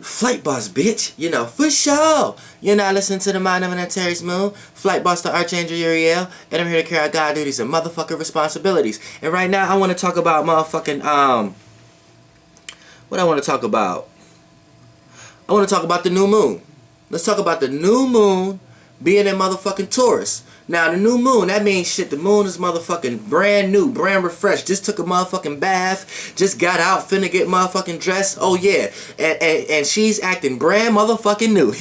Flight Boss, bitch. You know, for sure. You're not listening to the Mind of an Taurus Moon. Flight Boss, the Archangel Uriel. And I'm here to carry out God duties and motherfucking responsibilities. And right now, I want to talk about motherfucking, what I want to talk about? I want to talk about the new moon. Let's talk about the new moon being in motherfucking Taurus. Now, the new moon, that means shit. The moon is motherfucking brand new, brand refreshed. Just took a motherfucking bath. Just got out, finna get motherfucking dressed. Oh, yeah. And she's acting brand motherfucking new.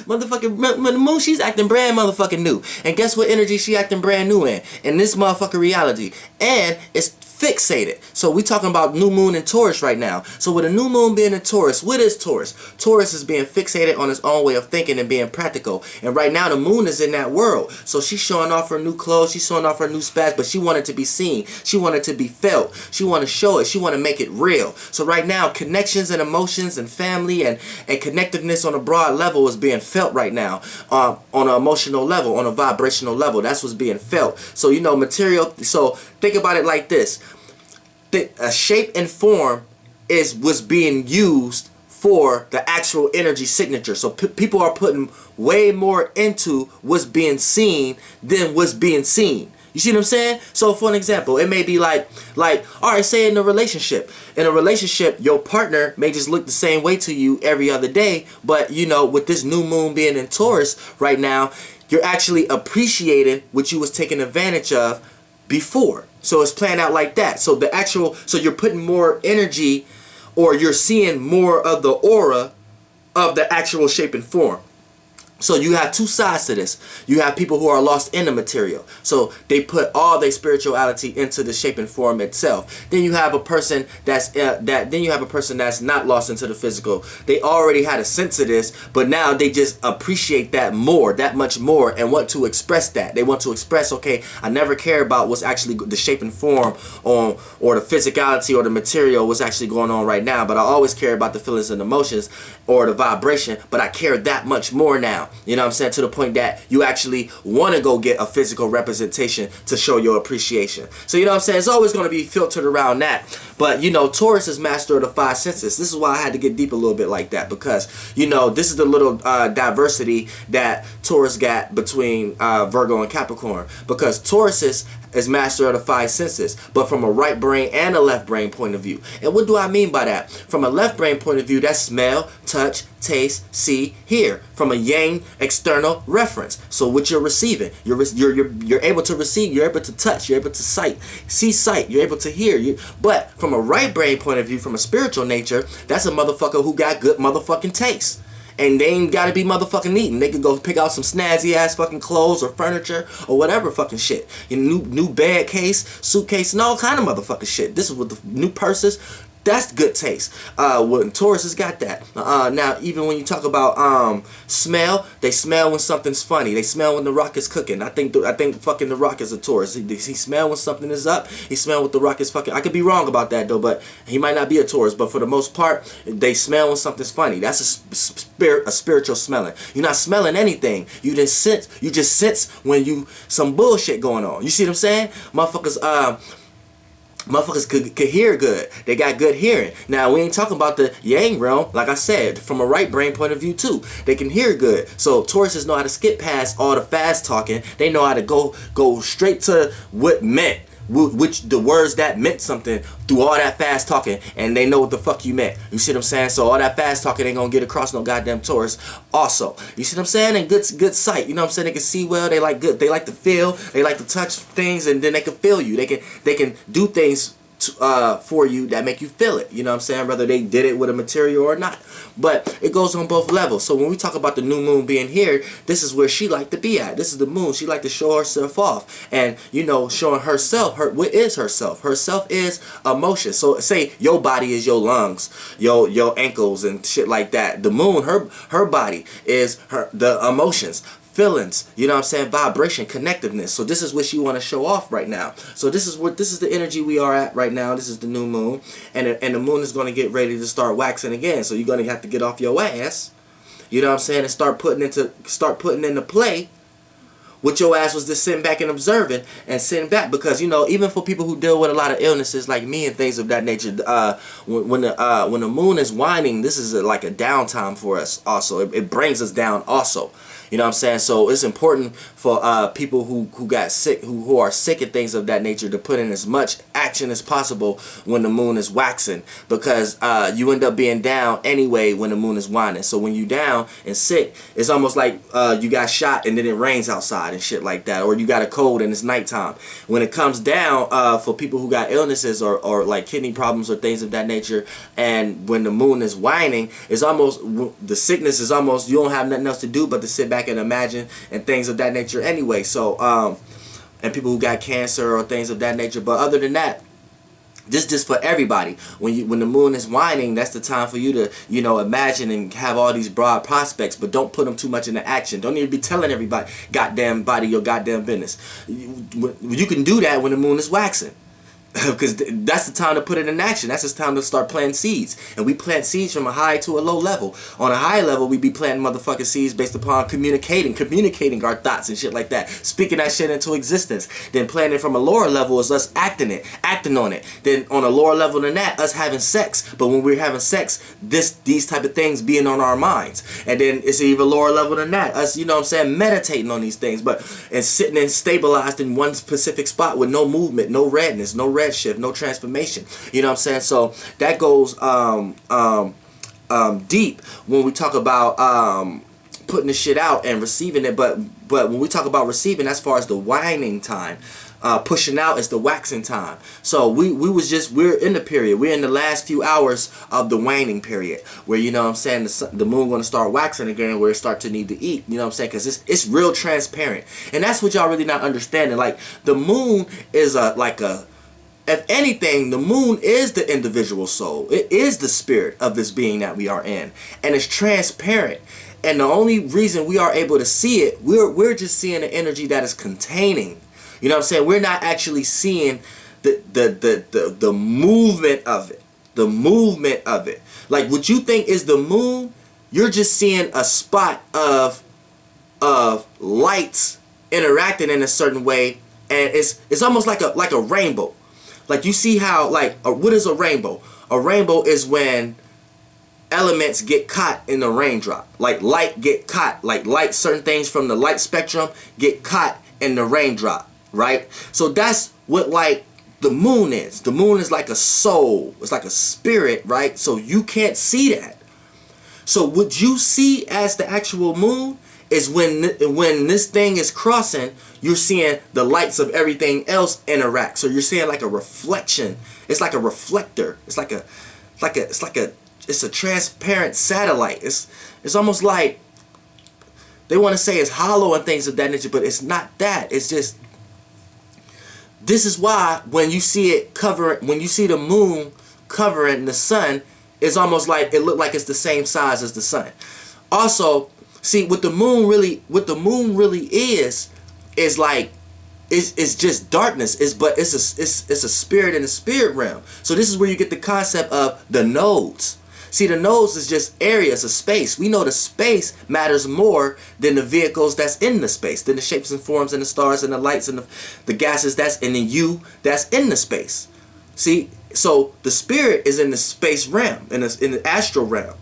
Motherfucking the moon, she's acting brand motherfucking new. And guess what energy she acting brand new in? In this motherfucking reality. And it's fixated. So we talking about new moon in Taurus right now. So with a new moon being in Taurus, what is Taurus? Taurus is being fixated on its own way of thinking and being practical. And right now the moon is in that world. So she's showing off her new clothes, she's showing off her new spats, but she wanted to be seen. She wanted to be felt. She wanted to show it. She wanted to make it real. So right now connections and emotions and family and connectiveness on a broad level is being felt right now. On an emotional level, on a vibrational level. That's what's being felt. So you know material. So think about it like this. A shape and form was being used for the actual energy signature. So people are putting way more into what's being seen than what's being seen. You see what I'm saying? So for an example, it may be like, all right, say in a relationship. In a relationship, your partner may just look the same way to you every other day. But, you know, with this new moon being in Taurus right now, you're actually appreciating what you was taking advantage of before. So it's playing out like that. So so you're putting more energy, or you're seeing more of the aura of the actual shape and form. So you have two sides to this. You have people who are lost in the material. So they put all their spirituality into the shape and form itself. Then you have a person that's not lost into the physical. They already had a sense of this, but now they just appreciate that more, that much more, and want to express that. They want to express, okay, I never care about what's actually the shape and form or the physicality or the material, what's actually going on right now, but I always care about the feelings and emotions or the vibration, but I care that much more now. You know what I'm saying? To the point that you actually want to go get a physical representation to show your appreciation. So you know what I'm saying? It's always going to be filtered around that. But you know, Taurus is master of the five senses. This is why I had to get deep a little bit like that, because you know, this is the little diversity that Taurus got between Virgo and Capricorn. Because Taurus is master of the five senses, but from a right brain and a left brain point of view. And what do I mean by that? From a left brain point of view, that's smell, touch, taste, see, hear. From a yang external reference. So what you're receiving, you're able to receive, you're able to touch, you're able to see sight, you're able to hear. But from a right brain point of view, from a spiritual nature, that's a motherfucker who got good motherfucking taste. And they ain't gotta be motherfucking eating. They can go pick out some snazzy ass fucking clothes or furniture or whatever fucking shit. Your new bag case, suitcase, and all kind of motherfucking shit. This is with the new purses. That's good taste. When Taurus has got that. Now, even when you talk about smell, they smell when something's funny. They smell when the rock is cooking. I think fucking the rock is a Taurus. He smell when something is up. He smell what the rock is fucking. I could be wrong about that though, but he might not be a Taurus. But for the most part, they smell when something's funny. That's a spiritual smelling. You're not smelling anything. You just sense when some bullshit going on. You see what I'm saying? Motherfuckers could hear good. They got good hearing. Now, we ain't talking about the yang realm. Like I said, from a right brain point of view, too. They can hear good. So, Tauruses know how to skip past all the fast talking. They know how to go straight to what meant. Which the words that meant something through all that fast talking, and they know what the fuck you meant. You see what I'm saying? So all that fast talking ain't gonna get across no goddamn Taurus. Also, you see what I'm saying? And good sight. You know what I'm saying? They can see well. They like good. They like to feel. They like to touch things, and then they can feel you. They can do things for you that make you feel it. You know what I'm saying? Whether they did it with a material or not. But it goes on both levels. So when we talk about the new moon being here, this is where she like to be at. This is the moon. She like to show herself off. And, you know, showing herself, what is herself? Herself is emotion. So say your body is your lungs, your ankles and shit like that. The moon, her body is the emotions. Feelings, you know what I'm saying, vibration, connectiveness. So this is what you want to show off right now. So this is the energy we are at right now. This is the new moon, and the moon is going to get ready to start waxing again. So you're going to have to get off your ass, you know what I'm saying, and start putting into play what your ass was just sitting back and observing and sitting back, because you know, even for people who deal with a lot of illnesses like me and things of that nature, when the moon is waning, this is like a downtime for us. Also, it brings us down. Also, you know what I'm saying? So it's important for people who got sick, who are sick and things of that nature, to put in as much action as possible when the moon is waxing, because you end up being down anyway when the moon is waning. So when you down and sick, it's almost like you got shot and then it rains outside and shit like that, or you got a cold and it's nighttime. When it comes down for people who got illnesses or like kidney problems or things of that nature, and when the moon is waning, it's almost, the sickness is almost, you don't have nothing else to do but to sit back and imagine and things of that nature anyway. So and people who got cancer or things of that nature. But other than that, just for everybody, when the moon is waning, that's the time for you to, you know, imagine and have all these broad prospects, but don't put them too much into action. Don't need to be telling everybody goddamn body your goddamn business. You can do that when the moon is waxing, because that's the time to put it in action. That's the time to start planting seeds. And we plant seeds from a high to a low level. On a high level, we be planting motherfucking seeds based upon communicating our thoughts and shit like that. Speaking that shit into existence. Then planting from a lower level is us acting on it. Then on a lower level than that, us having sex. But when we're having sex, these type of things being on our minds. And then it's an even lower level than that, us, you know what I'm saying, meditating on these things, and sitting and stabilized in one specific spot with no movement, no redness, no red shift, no transformation. You know what I'm saying? So that goes deep when we talk about putting the shit out and receiving it. But when we talk about receiving, as far as the waning time, pushing out is the waxing time. So we're in the period. We're in the last few hours of the waning period, where, you know what I'm saying, the moon going to start waxing again, where it start to need to eat. You know what I'm saying? Because it's real transparent, and that's what y'all really not understanding. Like, the moon is if anything, the moon is the individual soul. It is the spirit of this being that we are in. And it's transparent. And the only reason we are able to see it, we're just seeing the energy that is containing. You know what I'm saying? We're not actually seeing the movement of it. The movement of it. Like, what you think is the moon, you're just seeing a spot of lights interacting in a certain way. And it's almost like a rainbow. Like, you see how, like, what is a rainbow? A rainbow is when elements get caught in the raindrop. Like, light get caught. Like, light, certain things from the light spectrum get caught in the raindrop, right? So that's what, like, the moon is. The moon is like a soul. It's like a spirit, right? So you can't see that. So what you see as the actual moon is when this thing is crossing, you're seeing the lights of everything else interact. So you're seeing like a reflection. It's like a reflector. It's a transparent satellite. It's almost like they want to say it's hollow and things of that nature, but it's not that. It's just, this is why when you see the moon covering the sun, it's almost like it look like it's the same size as the sun. Also, see, what the moon really is like, it's just darkness. But it's a spirit in the spirit realm. So this is where you get the concept of the nodes. See, the nodes is just areas of space. We know the space matters more than the vehicles that's in the space, than the shapes and forms and the stars and the lights and the gases that's in the you that's in the space. See, so the spirit is in the space realm, in the astral realm,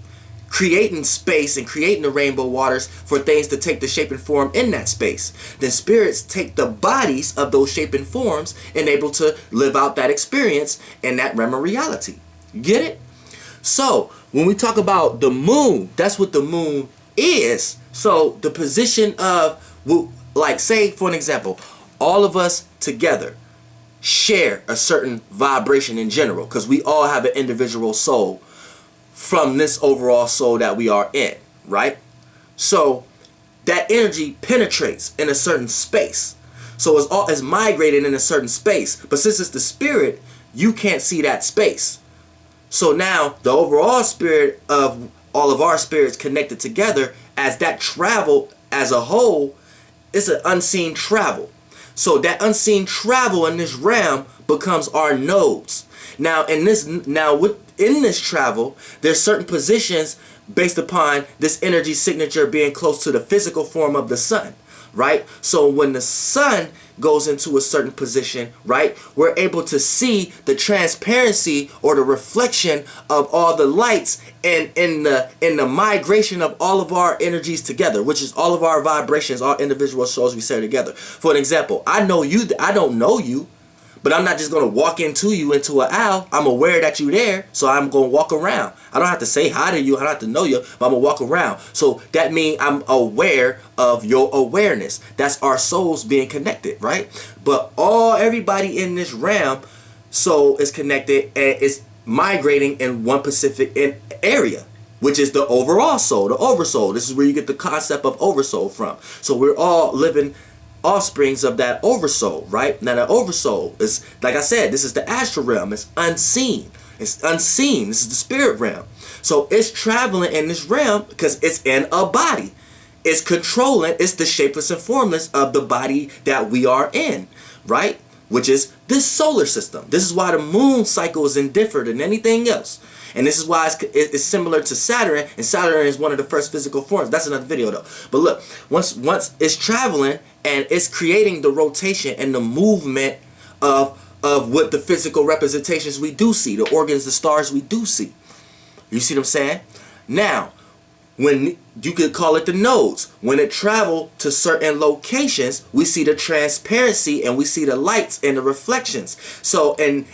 creating space and creating the rainbow waters for things to take the shape and form in that space. Then spirits take the bodies of those shape and forms and able to live out that experience in that realm of reality. Get it? So when we talk about the moon, that's what the moon is. So the position of, like, say for an example, all of us together share a certain vibration in general, because we all have an individual soul from this overall soul that we are in, right? So that energy penetrates in a certain space. So it's migrated in a certain space. But since it's the spirit, you can't see that space. So now the overall spirit of all of our spirits connected together, as that travel as a whole, it's an unseen travel. So that unseen travel in this realm becomes our nodes. Now in this travel, there's certain positions based upon this energy signature being close to the physical form of the sun. right? So when the sun goes into a certain position, right, we're able to see the transparency or the reflection of all the lights and in the migration of all of our energies together, which is all of our vibrations, all individual souls we share together. For an example, I know you, I don't know you, but I'm not just going to walk into you into an owl. I'm aware that you're there, so I'm going to walk around. I don't have to say hi to you. I don't have to know you, but I'm going to walk around. So that means I'm aware of your awareness. That's our souls being connected, right? But everybody in this realm, soul is connected and is migrating in one specific area, which is the overall soul, the oversoul. This is where you get the concept of oversoul from. So we're all living offsprings of that oversoul, right? Now the oversoul is, like I said, this is the astral realm. It's unseen. It's unseen. This is the spirit realm. So it's traveling in this realm because it's in a body. It's controlling, it's the shapeless and formless of the body that we are in, right? Which is this solar system. This is why the moon cycle is indifferent than anything else. And this is why it's similar to Saturn, and Saturn is one of the first physical forms. That's another video though. But look, once it's traveling and it's creating the rotation and the movement of what the physical representations we do see, the organs, the stars we do see. You see what I'm saying? Now, when you could call it the nodes, when it travel to certain locations, we see the transparency and we see the lights and the reflections. So and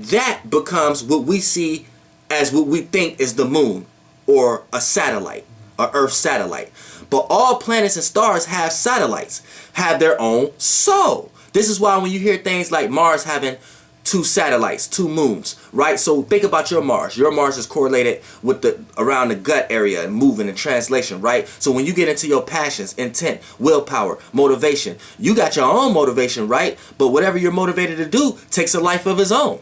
that becomes what we see as what we think is the moon or a satellite, a Earth satellite. But all planets and stars have satellites, have their own soul. This is why when you hear things like Mars having 2 satellites, 2 moons, right? So think about your Mars. Your Mars is correlated with around the gut area and moving and translation, right? So when you get into your passions, intent, willpower, motivation, you got your own motivation, right? But whatever you're motivated to do takes a life of its own.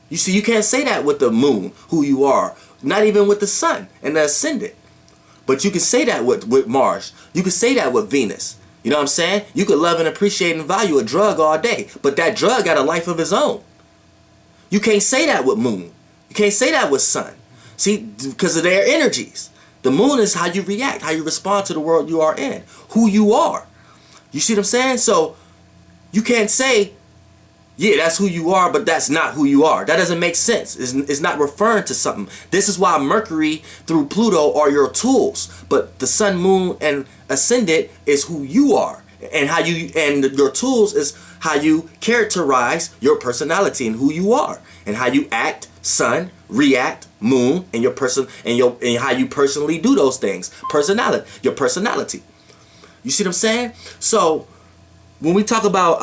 You see, you can't say that with the moon, who you are, not even with the sun and the ascendant. But you can say that with Mars. You can say that with Venus. You know what I'm saying? You could love and appreciate and value a drug all day, but that drug got a life of its own. You can't say that with moon. You can't say that with sun. See, because of their energies. The moon is how you react, how you respond to the world you are in, who you are. You see what I'm saying? So you can't say, yeah, that's who you are, but that's not who you are. That doesn't make sense. It's not referring to something. This is why Mercury through Pluto are your tools, but the sun, moon, and ascendant is who you are, and how you and your tools is how you characterize your personality and who you are, and how you act. Sun, react, moon, and your person and how you personally do those things. Personality, your personality. You see what I'm saying? So when we talk about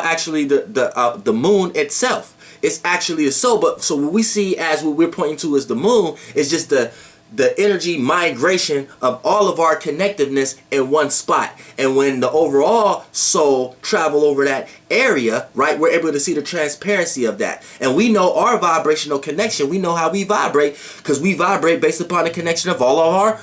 actually the moon itself, it's actually a soul. But so what we see as what we're pointing to as the moon is just the energy migration of all of our connectiveness in one spot. And when the overall soul travel over that area, right, we're able to see the transparency of that. And we know our vibrational connection. We know how we vibrate because we vibrate based upon the connection of all of our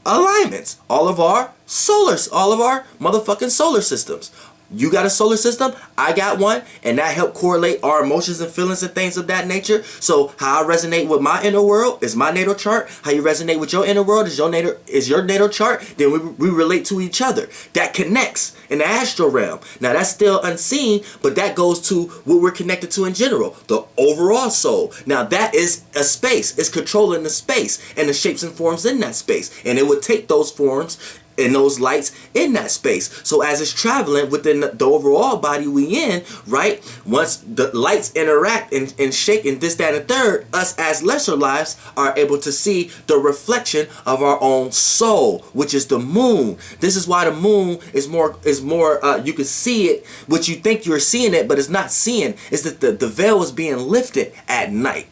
alignments, all of our motherfucking solar systems. You got a solar system, I got one, and that helped correlate our emotions and feelings and things of that nature. So how I resonate with my inner world is my natal chart. How you resonate with your inner world is your natal chart. Then we relate to each other. That connects in the astral realm. Now that's still unseen, but that goes to what we're connected to in general, the overall soul. Now that is a space. It's controlling the space and the shapes and forms in that space. And it would take those forms and those lights in that space. So as it's traveling within the overall body we in, right, once the lights interact and shake and this, that, and third, us as lesser lives are able to see the reflection of our own soul, which is the moon. This is why the moon is more you can see it, what you think you're seeing it, but it's not seeing. It's that the veil is being lifted at night.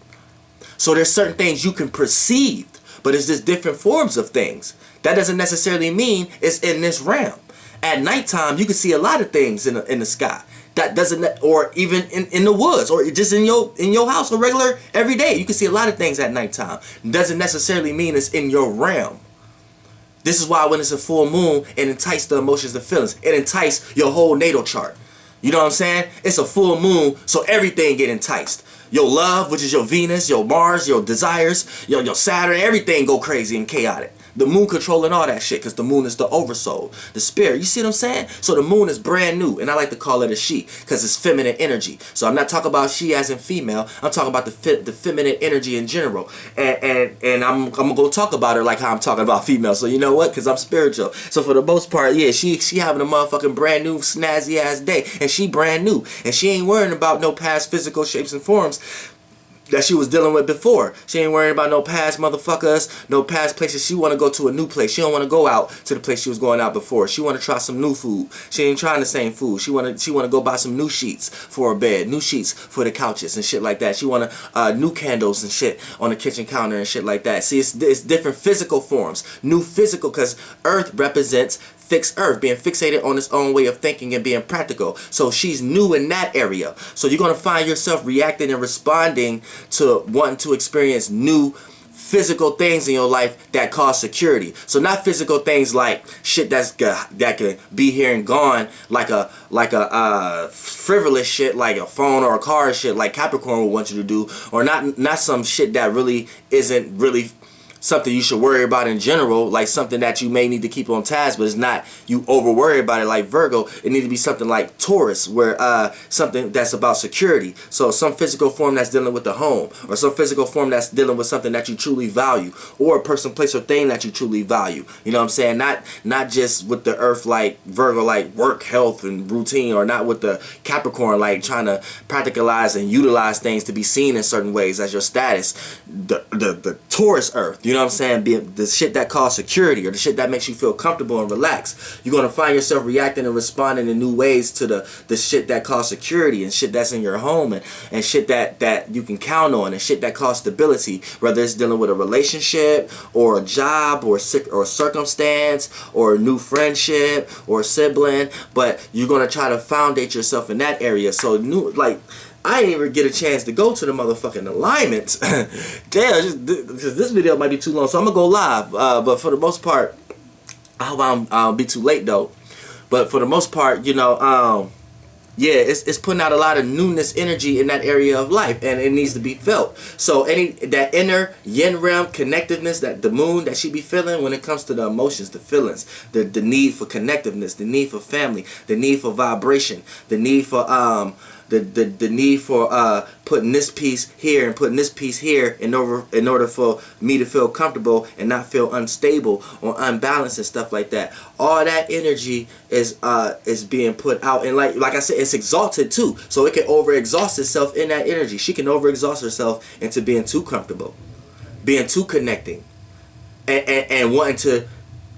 So there's certain things you can perceive, but it's just different forms of things. That doesn't necessarily mean it's in this realm. At nighttime, you can see a lot of things in the sky. That doesn't, or even in the woods, or just in your house, or regular every day. You can see a lot of things at nighttime. Doesn't necessarily mean it's in your realm. This is why when it's a full moon, it entices the emotions and feelings. It entices your whole natal chart. You know what I'm saying? It's a full moon, so everything get enticed. Your love, which is your Venus, your Mars, your desires, your Saturn, everything go crazy and chaotic. The moon controlling all that shit, because the moon is the oversoul, the spirit. You see what I'm saying? So the moon is brand new, and I like to call it a she, because it's feminine energy. So I'm not talking about she as in female. I'm talking about the feminine energy in general. And I'm gonna go talk about her like how I'm talking about female. So you know what? Because I'm spiritual. So for the most part, yeah, she having a motherfucking brand new snazzy ass day, and she brand new, and she ain't worrying about no past physical shapes and forms that she was dealing with before. She ain't worrying about no past motherfuckers, no past places. She want to go to a new place. She don't want to go out to the place she was going out before. She want to try some new food. She ain't trying the same food. She want to go buy some new sheets for her bed, new sheets for the couches and shit like that. She want new candles and shit on the kitchen counter and shit like that. See, it's different physical forms. New physical, because Earth represents fixed Earth, being fixated on its own way of thinking and being practical. So she's new in that area. So you're going to find yourself reacting and responding to wanting to experience new physical things in your life that cause security. So not physical things like shit that could be here and gone, like a frivolous shit like a phone or a car and shit like Capricorn would want you to do, or not some shit that really isn't really something you should worry about in general, like something that you may need to keep on task, but it's not you over worry about it like Virgo. It needs to be something like Taurus, where something that's about security. So some physical form that's dealing with the home, or some physical form that's dealing with something that you truly value, or a person, place, or thing that you truly value. You know what I'm saying? Not just with the Earth like Virgo, like work, health, and routine, or not with the Capricorn like trying to practicalize and utilize things to be seen in certain ways as your status. The Taurus Earth, you know what I'm saying? Being the shit that causes security, or the shit that makes you feel comfortable and relaxed. You're gonna find yourself reacting and responding in new ways to the shit that causes security, and shit that's in your home, and shit that you can count on, and shit that causes stability, whether it's dealing with a relationship or a job or circumstance or a new friendship or sibling. But you're gonna try to foundate yourself in that area. So I didn't even get a chance to go to the motherfucking alignments. Damn, because this video might be too long, so I'm gonna go live. But for the most part, I hope I'll be too late though. But for the most part, you know, yeah, it's putting out a lot of newness energy in that area of life, and it needs to be felt. So that inner yin realm connectiveness, that the moon that she be feeling when it comes to the emotions, the feelings, the need for connectiveness, the need for family, the need for vibration, the need for the need for putting this piece here and putting this piece here in order for me to feel comfortable and not feel unstable or unbalanced and stuff like that. All that energy is being put out, and like I said, it's exalted too. So it can overexhaust itself in that energy. She can overexhaust herself into being too comfortable, being too connecting, and wanting to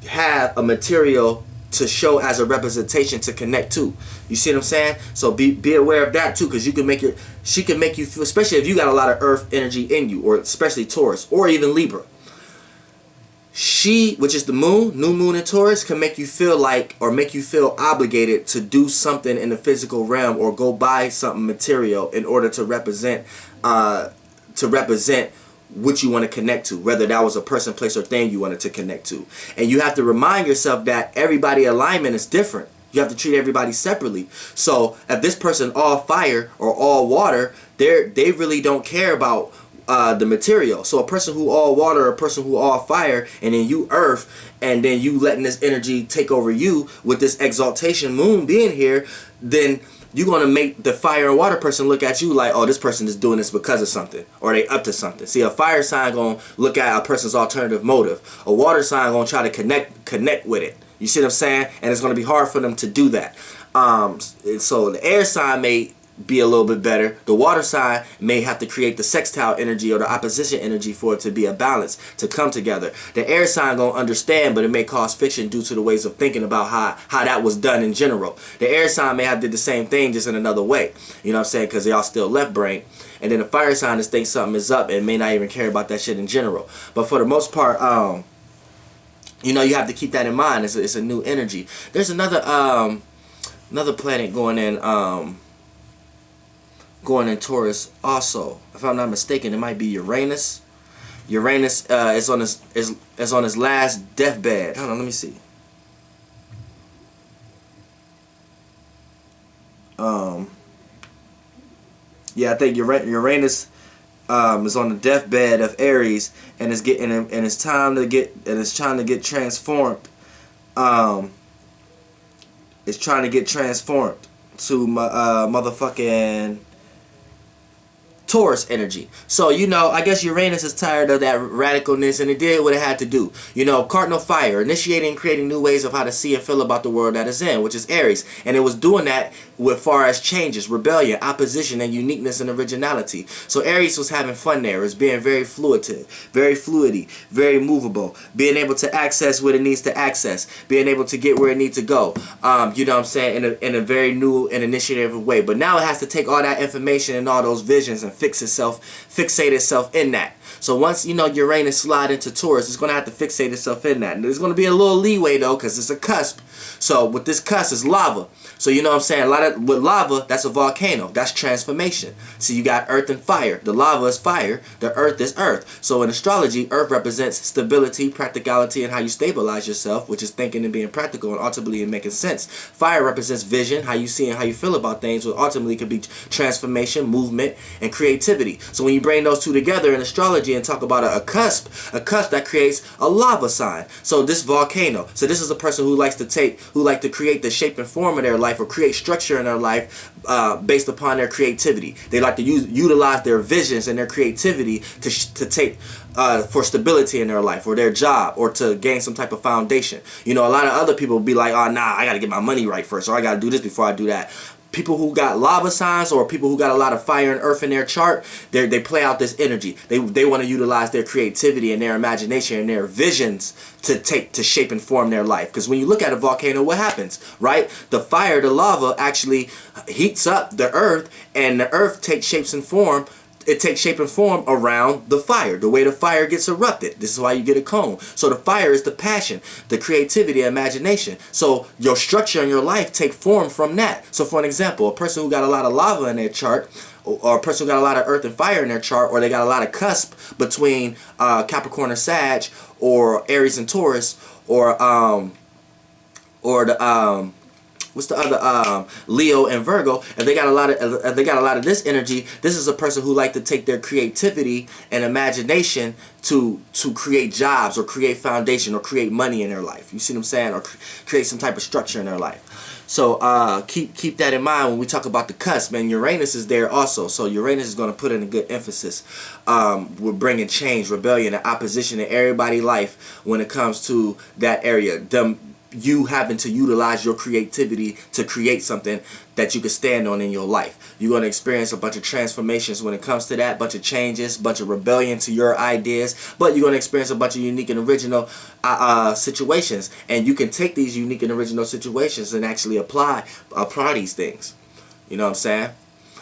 have a material to show as a representation to connect to. You see what I'm saying? So be aware of that too, because she can make you feel, especially if you got a lot of earth energy in you, or especially Taurus or even Libra. She, which is the moon, new moon in Taurus, can make you feel like, or make you feel obligated to do something in the physical realm, or go buy something material in order to represent what you want to connect to, whether that was a person, place, or thing you wanted to connect to. And you have to remind yourself that everybody alignment is different. You have to treat everybody separately. So if this person all fire or all water, they really don't care about the material. So a person who all water, a person who all fire, and then you earth, and then you letting this energy take over you with this exaltation moon being here, then you're going to make the fire and water person look at you like, oh, this person is doing this because of something, or they up to something. See, a fire sign going to look at a person's alternative motive. A water sign going to try to connect with it. You see what I'm saying? And it's going to be hard for them to do that. So the air sign may be a little bit better. The water sign may have to create the sextile energy or the opposition energy for it to be a balance, to come together. The air sign gonna understand, but it may cause friction due to the ways of thinking about how that was done in general. The air sign may have did the same thing, just in another way. You know what I'm saying? Because they all still left brain. And then the fire sign just thinks something is up and may not even care about that shit in general. But for the most part, you know, you have to keep that in mind. It's a new energy. There's another planet going in Taurus also. If I'm not mistaken, it might be Uranus. Uranus is on his last deathbed. Hold on, let me see. Yeah, I think Uranus is on the deathbed of Aries, and it's getting and it's time to get trying to get transformed. It's trying to get transformed to motherfucking Taurus energy. So, you know, I guess Uranus is tired of that radicalness, and it did what it had to do. You know, cardinal fire, initiating and creating new ways of how to see and feel about the world that is in, which is Aries. And it was doing that with far as changes, rebellion, opposition, and uniqueness and originality. So Aries was having fun there. It's being very fluidy, very movable, being able to access what it needs to access, being able to get where it needs to go. You know what I'm saying? In a very new and initiative way. But now it has to take all that information and all those visions and fixate itself in that. So once, you know, Uranus slide into Taurus, it's going to have to fixate itself in that. And there's going to be a little leeway, though, because it's a cusp. So with this cusp, it's lava. So you know what I'm saying? With lava, that's a volcano. That's transformation. So you got earth and fire. The lava is fire. The earth is earth. So in astrology, earth represents stability, practicality, and how you stabilize yourself, which is thinking and being practical and ultimately making sense. Fire represents vision, how you see and how you feel about things, which ultimately could be transformation, movement, and creativity. So when you bring those two together in astrology and talk about a cusp that creates a lava sign. So this volcano. So this is a person who likes to create the shape and form of their life, or create structure in their life based upon their creativity. They like to utilize their visions and their creativity to take for stability in their life or their job, or to gain some type of foundation. You know, a lot of other people will be like, oh nah, I gotta get my money right first, or I gotta do this before I do that. People who got lava signs, or people who got a lot of fire and earth in their chart, they play out this energy. They want to utilize their creativity and their imagination and their visions to shape and form their life. Because when you look at a volcano, what happens, right? The fire, the lava actually heats up the earth, and the earth takes shapes and form. It takes shape and form around the fire, the way the fire gets erupted. This is why you get a cone. So the fire is the passion, the creativity, imagination. So your structure in your life take form from that. So for an example, a person who got a lot of lava in their chart, or a person who got a lot of earth and fire in their chart, or they got a lot of cusp between Capricorn and Sag, or Aries and Taurus, or what's the other, Leo and Virgo. If they got a lot of this energy, this is a person who like to take their creativity and imagination to create jobs, or create foundation, or create money in their life. You see what I'm saying? Or create some type of structure in their life. So keep that in mind when we talk about the cusp. And Uranus is there also. So Uranus is going to put in a good emphasis. We're bringing change, rebellion, and opposition in everybody's life when it comes to that area. You having to utilize your creativity to create something that you can stand on in your life. You're going to experience a bunch of transformations when it comes to that, bunch of changes, bunch of rebellion to your ideas, but you're going to experience a bunch of unique and original situations, and you can take these unique and original situations and actually apply these things. You know what I'm saying?